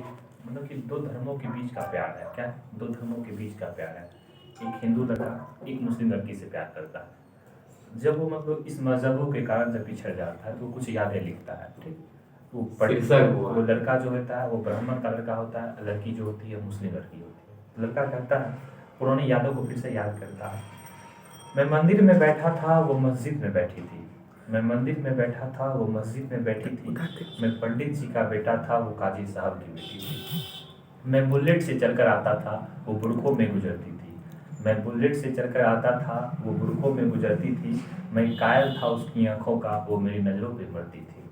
एक मतलब कि दो धर्मों के बीच का प्यार है। क्या? दो धर्मों के बीच का प्यार है। एक हिंदू लड़का एक मुस्लिम लड़की से प्यार करता है। जब वो मतलब इस मजहबों के कारण जब पिछड़ जाता है तो कुछ यादें लिखता है। ठीक, वो वो लड़का जो होता है वो ब्राह्मण का लड़का होता है, लड़की जो होती है मुस्लिम लड़की होती है। लड़का कहता है, पुरानी यादों को फिर से याद करता है। मैं मंदिर में बैठा था, वो मस्जिद में बैठी थी। मैं मंदिर में बैठा था, वो मस्जिद में बैठी थी। मैं पंडित जी का बेटा था, वो काजी साहब की बेटी थी। मैं बुलेट से चलकर आता था, वो बुड़कों में गुजरती थी। मैं बुलेट से चलकर आता था, वो बुड़कों में गुजरती थी। मैं कायल था उसकी आंखों का, वो मेरी नज़रों पे पड़ती थी।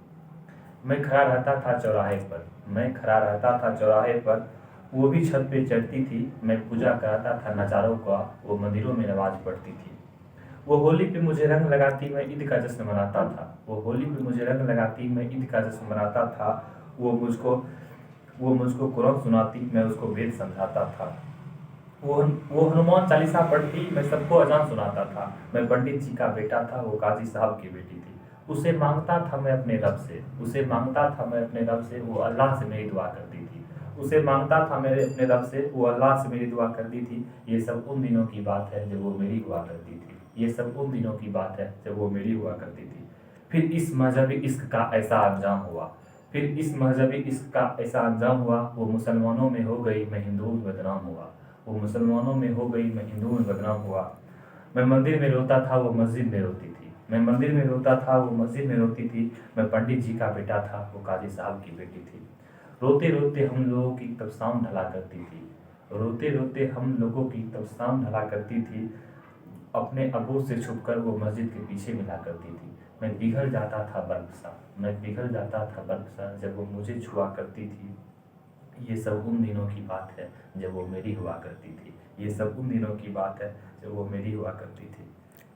मैं खड़ा रहता था चौराहे पर, मैं खड़ा रहता था चौराहे पर, वो भी छत पे चढ़ती थी। मैं पूजा कराता था नज़ारों का, वो मंदिरों में नमाज पढ़ती थी। वो होली पे मुझे रंग लगाती, मैं ईद का जश्न मनाता था। वो होली पे मुझे रंग लगाती, मैं ईद का जश्न मनाता था। वो मुझको कुरान सुनाती, मैं उसको वेद समझाता था। वो हनुमान चालीसा पढ़ती, मैं सबको अजान सुनाता था। मैं पंडित जी का बेटा था, वो काजी साहब की बेटी थी। उसे मांगता था मैं अपने रब से, उसे मांगता था मैं अपने रब से, वो अल्लाह से मेरी दुआ करती थी। उसे मांगता था मेरे अपने रब से, वो अल्लाह से मेरी दुआ करती थी। ये सब उन दिनों की बात है जब वो मेरी हुआ करती थी। ये सब उन दिनों की बात है जब वो मेरी हुआ करती थी। फिर इस मजहबी इश्क का ऐसा अंजाम हुआ, फिर इस मजहबी इश्क का ऐसा अंजाम हुआ। वो मुसलमानों में हो गई, मैं हिंदुओं में बदनाम हुआ। वो मुसलमानों में हो गई, मैं हिंदुओं में बदनाम हुआ। मैं मंदिर में रोता था, वो मस्जिद में रोती थी। मैं मंदिर में रोता था, वो मस्जिद में रोती थी। मैं पंडित जी का बेटा था, वो काजी साहब की बेटी थी। रोते रोते हम लोगों की तब शाम ढला करती थी। रोते रोते हम लोगों की तब शाम ढला करती थी। अपने अबू से छुपकर वो मस्जिद के पीछे मिला करती थी। मैं पिघल जाता था बर्फ सा, मैं पिघल जाता था बर्फ सा जब वो मुझे छुआ करती थी। ये सब उन दिनों की बात है जब वो मेरी हुआ करती थी। ये सब उन दिनों की बात है जब वो मेरी हुआ करती थी।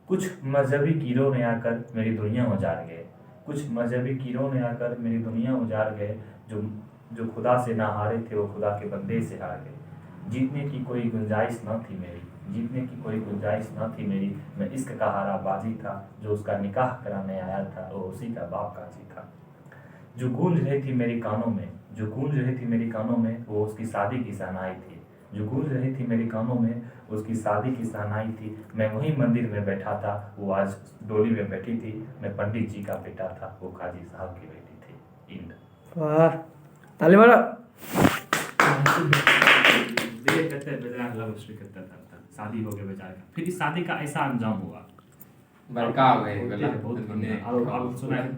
कुछ मजहबी कीड़ों ने आकर मेरी दुनिया उजाड़ गए। कुछ मजहबी कीड़ों ने आकर मेरी दुनिया उजाड़ गए। जो जो खुदा से ना हारे थे, वो खुदा के बंदे से हार गए। जीतने की कोई गुंजाइश न थी मेरी, जीतने की कोई गुंजाइश न थी मेरी। मैं इश्क का हारा बाजी था, जो उसका निकाह कराने आया था वो उसी का बाप काजी था। जो गूंज रही थी मेरी कानों में, जो गूंज रही थी मेरी कानों में, वो उसकी शादी की शहनाई थी। जो गूंज रही थी मेरी कानों में, उसकी शादी की शहनाई थी। मैं वहीं मंदिर में बैठा था, वो आज डोली में बैठी थी। मैं पंडित जी का बेटा था, वो काजी साहब की बेटी थी। इंड। वाह, ताली मारो। शादी हो गया बेचारे का। फिर इस शादी का ऐसा अंजाम हुआ, बड़का हो गए बहुत सुना है